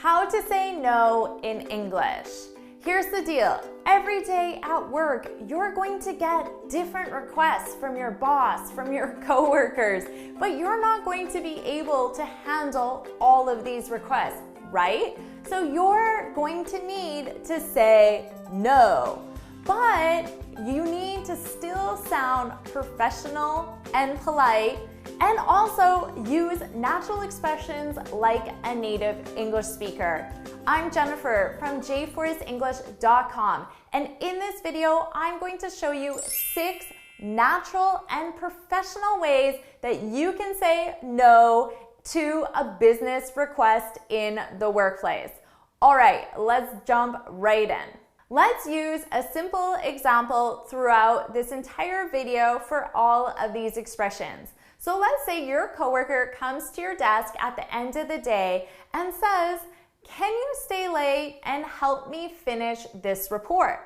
How to say no in English. Here's the deal. Every day at work, you're going to get different requests from your boss, from your coworkers, but you're not going to be able to handle all of these requests, right? So you're going to need to say no, but you need to still sound professional and polite, and also use natural expressions like a native English speaker. I'm Jennifer from jforcesenglish.com, and in this video, I'm going to show you 6 natural and professional ways that you can say no to a business request in the workplace. All right, let's jump right in. Let's use a simple example throughout this entire video for all of these expressions. So let's say your coworker comes to your desk at the end of the day and says, "Can you stay late and help me finish this report?"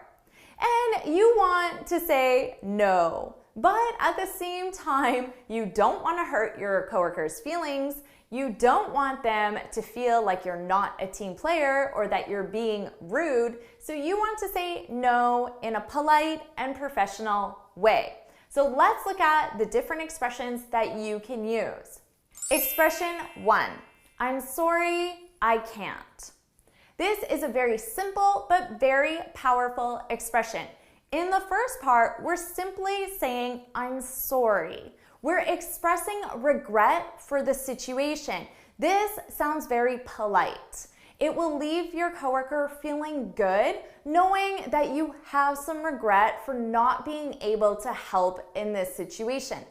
And you want to say no, but at the same time, you don't want to hurt your coworker's feelings. You don't want them to feel like you're not a team player or that you're being rude. So you want to say no in a polite and professional way. So let's look at the different expressions that you can use. Expression 1, I'm sorry, I can't. This is a very simple but very powerful expression. In the first part, we're simply saying, I'm sorry. We're expressing regret for the situation. This sounds very polite. It will leave your coworker feeling good, knowing that you have some regret for not being able to help in this situation.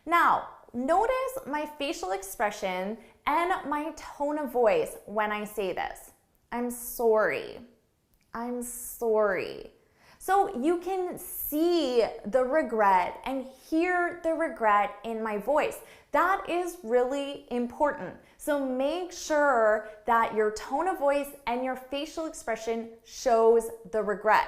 Now, notice my facial expression and my tone of voice when I say this. I'm sorry. I'm sorry. So you can see the regret and hear the regret in my voice. That is really important. So make sure that your tone of voice and your facial expression shows the regret.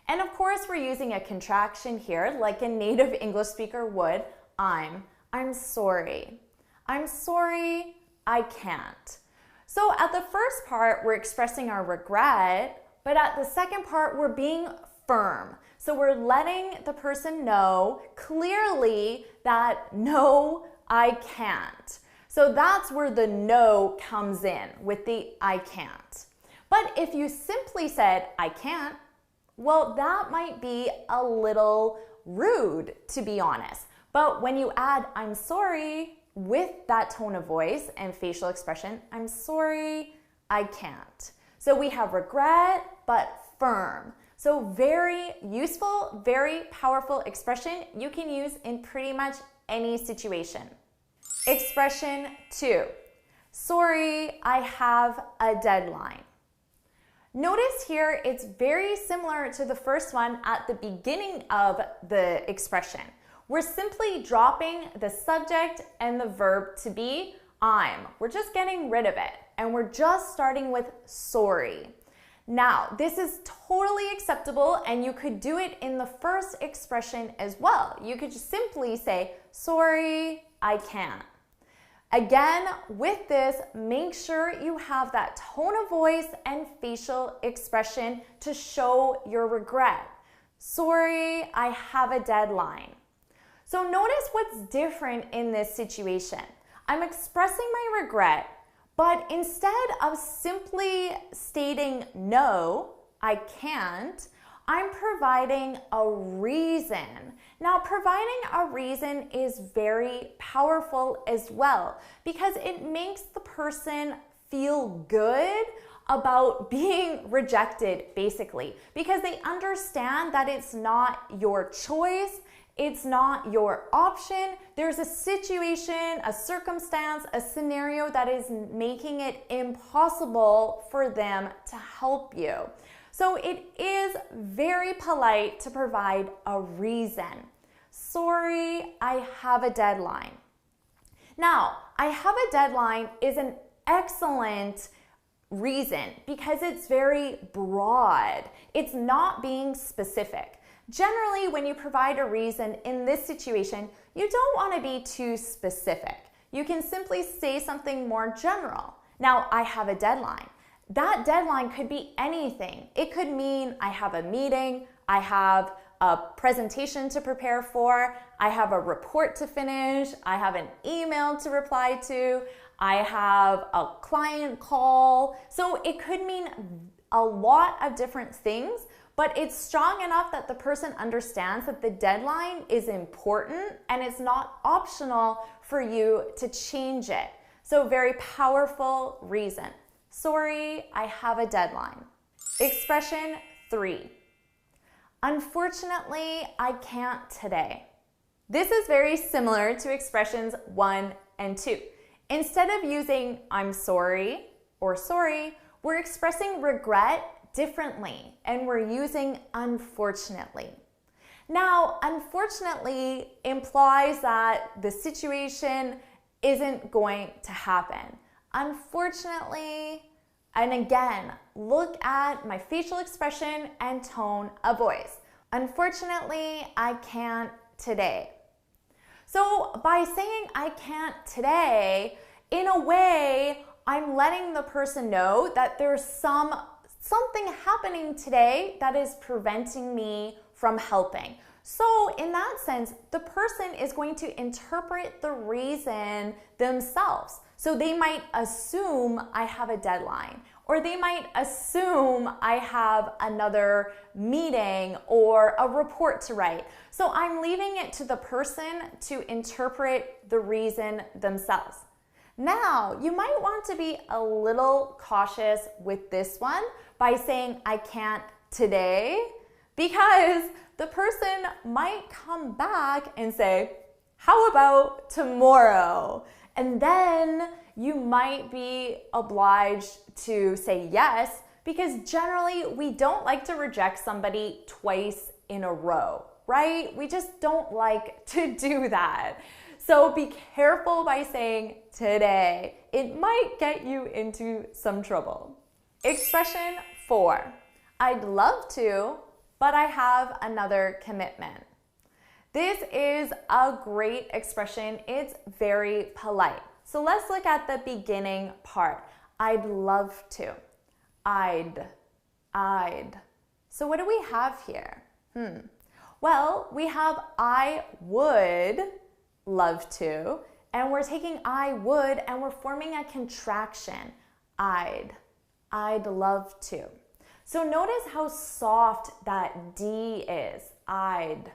And of course, we're using a contraction here like a native English speaker would. I'm sorry. I'm sorry, I can't. So at the first part, we're expressing our regret, but at the second part, we're being firm. So we're letting the person know clearly that no, I can't. So that's where the no comes in with the I can't. But if you simply said I can't, well, that might be a little rude, to be honest. But when you add I'm sorry with that tone of voice and facial expression, I'm sorry, I can't. So we have regret, but firm. So very useful, very powerful expression you can use in pretty much any situation. Expression 2, sorry, I have a deadline. Notice here it's very similar to the first one at the beginning of the expression. We're simply dropping the subject and the verb to be I'm. We're just getting rid of it, and we're just starting with sorry. Now, this is totally acceptable, and you could do it in the first expression as well. You could just simply say, sorry, I can't. Again, with this, make sure you have that tone of voice and facial expression to show your regret. Sorry, I have a deadline. So notice what's different in this situation. I'm expressing my regret, but instead of simply stating no, I can't, I'm providing a reason. Now, providing a reason is very powerful as well because it makes the person feel good about being rejected, basically, because they understand that it's not your choice. It's not your option. There's a situation, a circumstance, a scenario that is making it impossible for them to help you. So it is very polite to provide a reason. Sorry, I have a deadline. Now, I have a deadline is an excellent reason because it's very broad. It's not being specific. Generally, when you provide a reason in this situation, you don't want to be too specific. You can simply say something more general. Now, I have a deadline. That deadline could be anything. It could mean I have a meeting, I have a presentation to prepare for, I have a report to finish, I have an email to reply to, I have a client call. So it could mean a lot of different things, but it's strong enough that the person understands that the deadline is important and it's not optional for you to change it. So very powerful reason. Sorry, I have a deadline. Expression 3. Unfortunately, I can't today. This is very similar to expressions 1 and 2. Instead of using I'm sorry or sorry, we're expressing regret differently and we're using unfortunately. Now, unfortunately implies that the situation isn't going to happen. Unfortunately, and again, look at my facial expression and tone of voice. Unfortunately, I can't today. So by saying I can't today, in a way, I'm letting the person know that there's something happening today that is preventing me from helping. So in that sense, the person is going to interpret the reason themselves. So they might assume I have a deadline, or they might assume I have another meeting or a report to write. So I'm leaving it to the person to interpret the reason themselves. Now, you might want to be a little cautious with this one by saying I can't today, because the person might come back and say, how about tomorrow? And then you might be obliged to say yes, because generally we don't like to reject somebody twice in a row, right? We just don't like to do that. So be careful by saying today. It might get you into some trouble. Expression 4. I'd love to, but I have another commitment. This is a great expression. It's very polite. So let's look at the beginning part. I'd love to. I'd. So what do we have here? Well, we have I would love to, and we're taking I would and we're forming a contraction. I'd love to. So notice how soft that D is, I'd.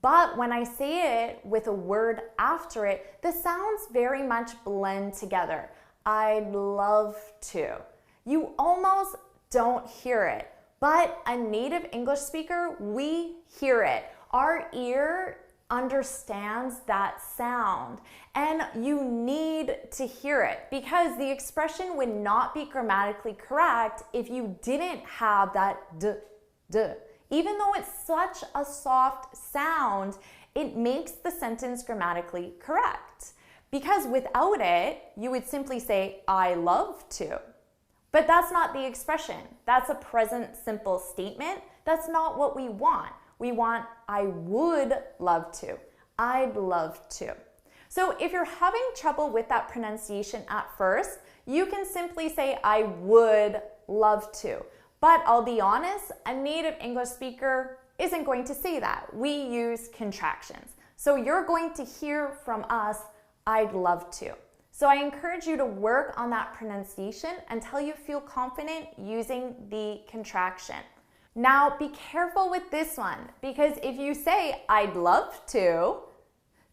But when I say it with a word after it, the sounds very much blend together. I'd love to. You almost don't hear it, but a native English speaker, we hear it. Our ear understands that sound, and you need to hear it, because the expression would not be grammatically correct if you didn't have that d. Even though it's such a soft sound, it makes the sentence grammatically correct. Because without it, you would simply say, I love to. But that's not the expression. That's a present simple statement. That's not what we want. We want, I would love to. I'd love to. So if you're having trouble with that pronunciation at first, you can simply say, I would love to. But I'll be honest, a native English speaker isn't going to say that. We use contractions. So you're going to hear from us, I'd love to. So I encourage you to work on that pronunciation until you feel confident using the contraction. Now be careful with this one, because if you say, I'd love to,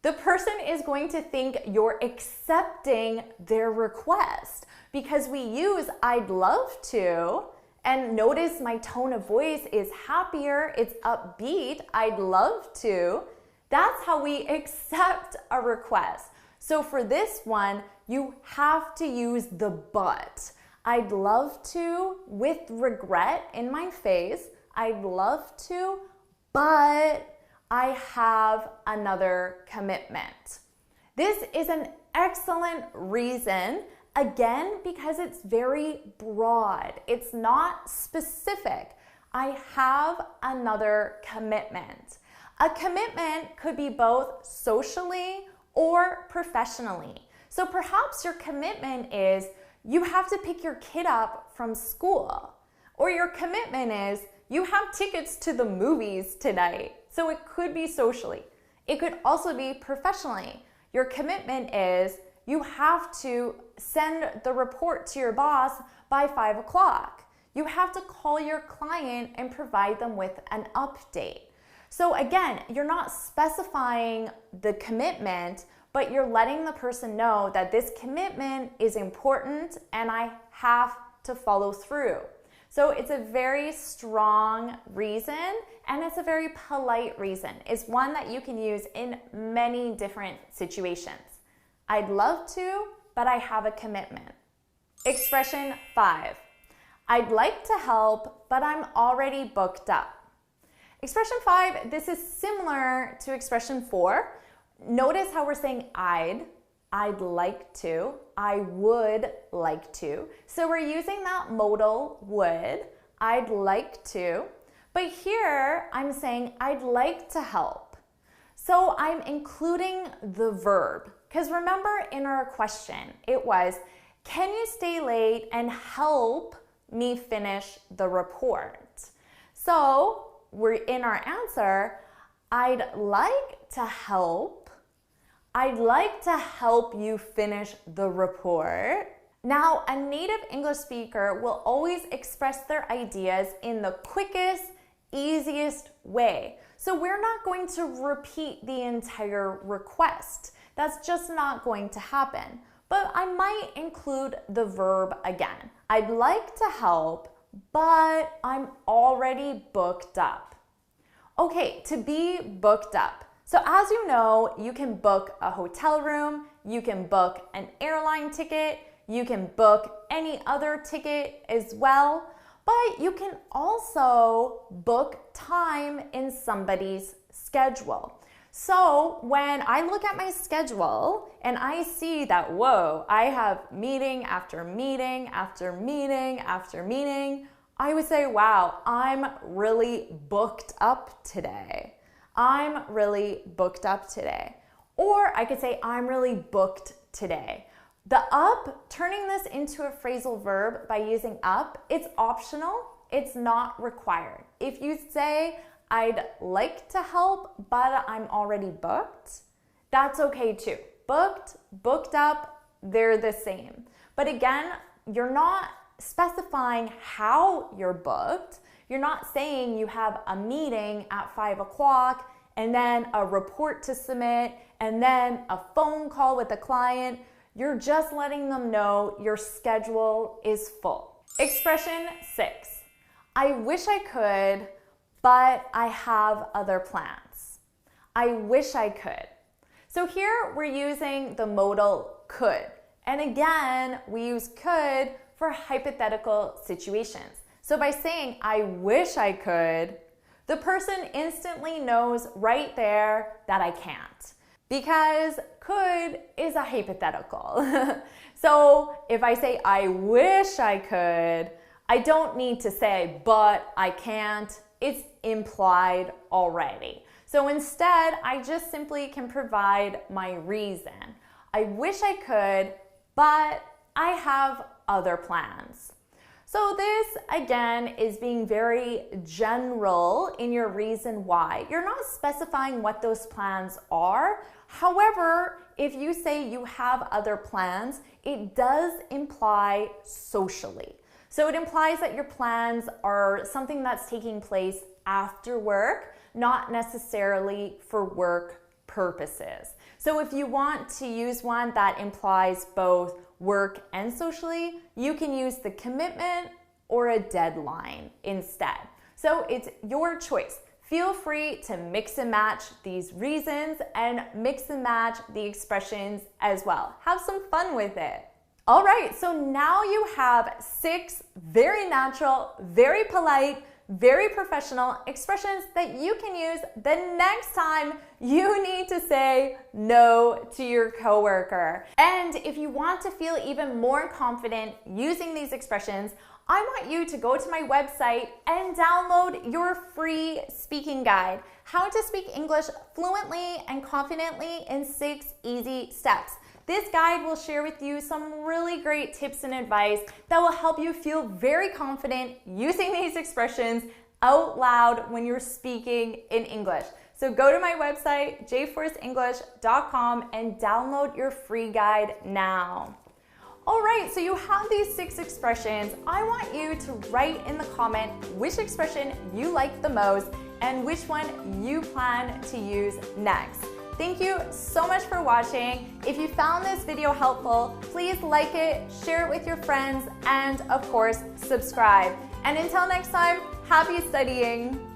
the person is going to think you're accepting their request, because we use I'd love to. And notice my tone of voice is happier, it's upbeat, I'd love to. That's how we accept a request. So for this one, you have to use the but. I'd love to, with regret in my face, I'd love to, but I have another commitment. This is an excellent reason. Again, because it's very broad. It's not specific. I have another commitment. A commitment could be both socially or professionally. So perhaps your commitment is you have to pick your kid up from school. Or your commitment is you have tickets to the movies tonight. So it could be socially. It could also be professionally. Your commitment is you have to send the report to your boss by 5 o'clock. You have to call your client and provide them with an update. So again, you're not specifying the commitment, but you're letting the person know that this commitment is important and I have to follow through. So it's a very strong reason, and it's a very polite reason. It's one that you can use in many different situations. I'd love to, but I have a commitment. Expression 5. I'd like to help, but I'm already booked up. Expression 5, this is similar to expression 4. Notice how we're saying I'd like to, I would like to. So we're using that modal would, I'd like to. But here I'm saying I'd like to help. So I'm including the verb. Because remember in our question, it was, can you stay late and help me finish the report? So we're in our answer, I'd like to help. I'd like to help you finish the report. Now, a native English speaker will always express their ideas in the quickest, easiest way. So we're not going to repeat the entire request. That's just not going to happen. But I might include the verb again. I'd like to help, but I'm already booked up. Okay, to be booked up. So as you know, you can book a hotel room, you can book an airline ticket, you can book any other ticket as well, but you can also book time in somebody's schedule. So when I look at my schedule and I see that, whoa, I have meeting after meeting after meeting after meeting, I would say, wow, I'm really booked up today. I'm really booked up today. Or I could say, I'm really booked today. The up, turning this into a phrasal verb by using up, it's optional, it's not required. If you say, I'd like to help, but I'm already booked, that's okay too. Booked, booked up, they're the same. But again, you're not specifying how you're booked. You're not saying you have a meeting at 5 o'clock and then a report to submit and then a phone call with a client. You're just letting them know your schedule is full. Expression 6. I wish I could, but I have other plans. I wish I could. So here we're using the modal could. And again, we use could for hypothetical situations. So by saying, I wish I could, the person instantly knows right there that I can't. Because could is a hypothetical. So if I say, I wish I could, I don't need to say, but I can't. It's implied already. So instead, I just simply can provide my reason. I wish I could, but I have other plans. So this, again, is being very general in your reason why. You're not specifying what those plans are. However, if you say you have other plans, it does imply socially. So it implies that your plans are something that's taking place after work, not necessarily for work purposes. So if you want to use one that implies both work and socially, you can use the commitment or a deadline instead. So it's your choice. Feel free to mix and match these reasons and mix and match the expressions as well. Have some fun with it. All right, so now you have 6 very natural, very polite, very professional expressions that you can use the next time you need to say no to your coworker. And if you want to feel even more confident using these expressions, I want you to go to my website and download your free speaking guide, How to Speak English Fluently and Confidently in 6 Easy Steps. This guide will share with you some really great tips and advice that will help you feel very confident using these expressions out loud when you're speaking in English. So go to my website, jforceenglish.com, and download your free guide now. All right, so you have these 6 expressions. I want you to write in the comment which expression you like the most and which one you plan to use next. Thank you so much for watching. If you found this video helpful, please like it, share it with your friends, and of course, subscribe. And until next time, happy studying.